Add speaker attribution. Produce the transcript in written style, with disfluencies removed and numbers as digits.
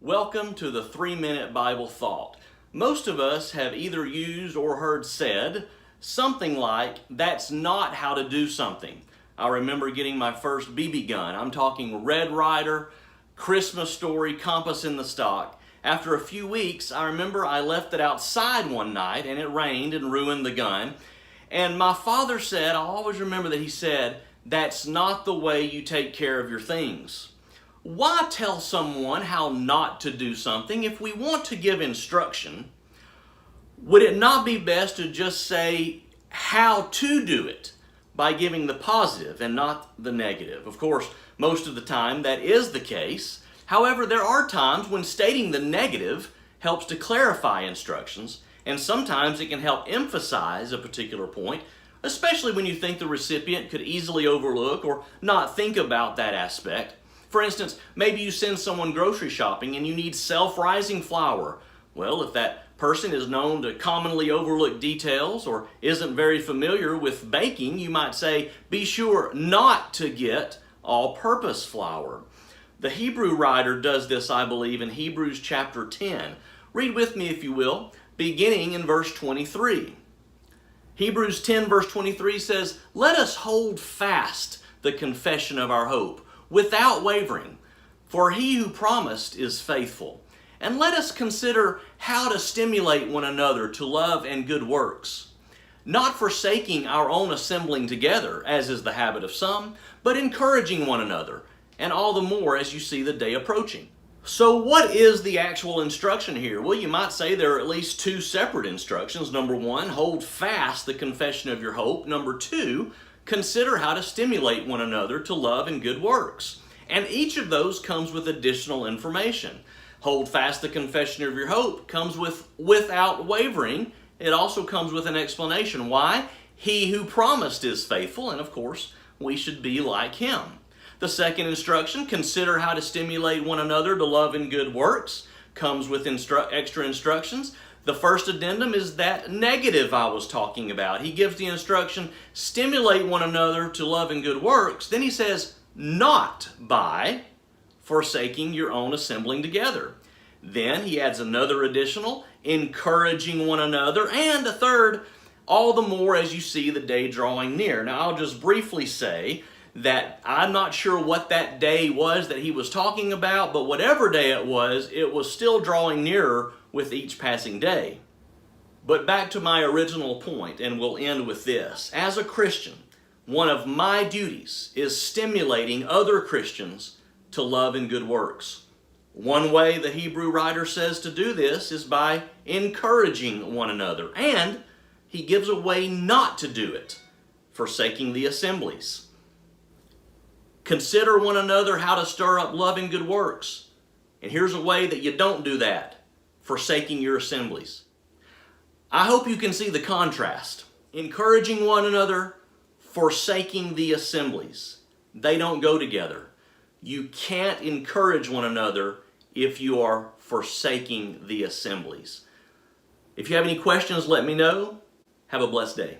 Speaker 1: Welcome to the 3-Minute Bible Thought. Most of us have either used or heard said something like, "That's not how to do something." I remember getting my first BB gun. I'm talking Red Ryder, Christmas Story, compass in the stock. After a few weeks, I remember I left it outside one night and it rained and ruined the gun. And my father said, I'll always remember that he said, "That's not the way you take care of your things." Why tell someone how not to do something if we want to give instruction? Would it not be best to just say how to do it by giving the positive and not the negative? Of course, most of the time that is the case. However, there are times when stating the negative helps to clarify instructions, and sometimes it can help emphasize a particular point, especially when you think the recipient could easily overlook or not think about that aspect. For instance, maybe you send someone grocery shopping and you need self-rising flour. Well, if that person is known to commonly overlook details or isn't very familiar with baking, you might say, be sure not to get all-purpose flour. The Hebrew writer does this, I believe, in Hebrews chapter 10. Read with me, if you will, beginning in verse 23. Hebrews 10 verse 23 says, "Let us hold fast the confession of our hope, without wavering, for he who promised is faithful. And let us consider how to stimulate one another to love and good works, not forsaking our own assembling together, as is the habit of some, but encouraging one another, and all the more as you see the day approaching." So what is the actual instruction here? Well, you might say there are at least two separate instructions. Number one, hold fast the confession of your hope. Number two, consider how to stimulate one another to love and good works. And each of those comes with additional information. Hold fast the confession of your hope comes with without wavering. It also comes with an explanation. Why? He who promised is faithful, and of course, we should be like him. The second instruction, consider how to stimulate one another to love and good works, comes with extra instructions. The first addendum is that negative I was talking about. He gives the instruction, stimulate one another to love and good works. Then he says, not by forsaking your own assembling together. Then he adds another additional, encouraging one another. And a third, all the more as you see the day drawing near. Now I'll just briefly say that I'm not sure what that day was that he was talking about, but whatever day it was still drawing nearer with each passing day. But back to my original point, and we'll end with this. As a Christian, one of my duties is stimulating other Christians to love and good works. One way the Hebrew writer says to do this is by encouraging one another, and he gives a way not to do it, forsaking the assemblies. Consider one another how to stir up love and good works. And here's a way that you don't do that, forsaking your assemblies. I hope you can see the contrast. Encouraging one another, forsaking the assemblies. They don't go together. You can't encourage one another if you are forsaking the assemblies. If you have any questions, let me know. Have a blessed day.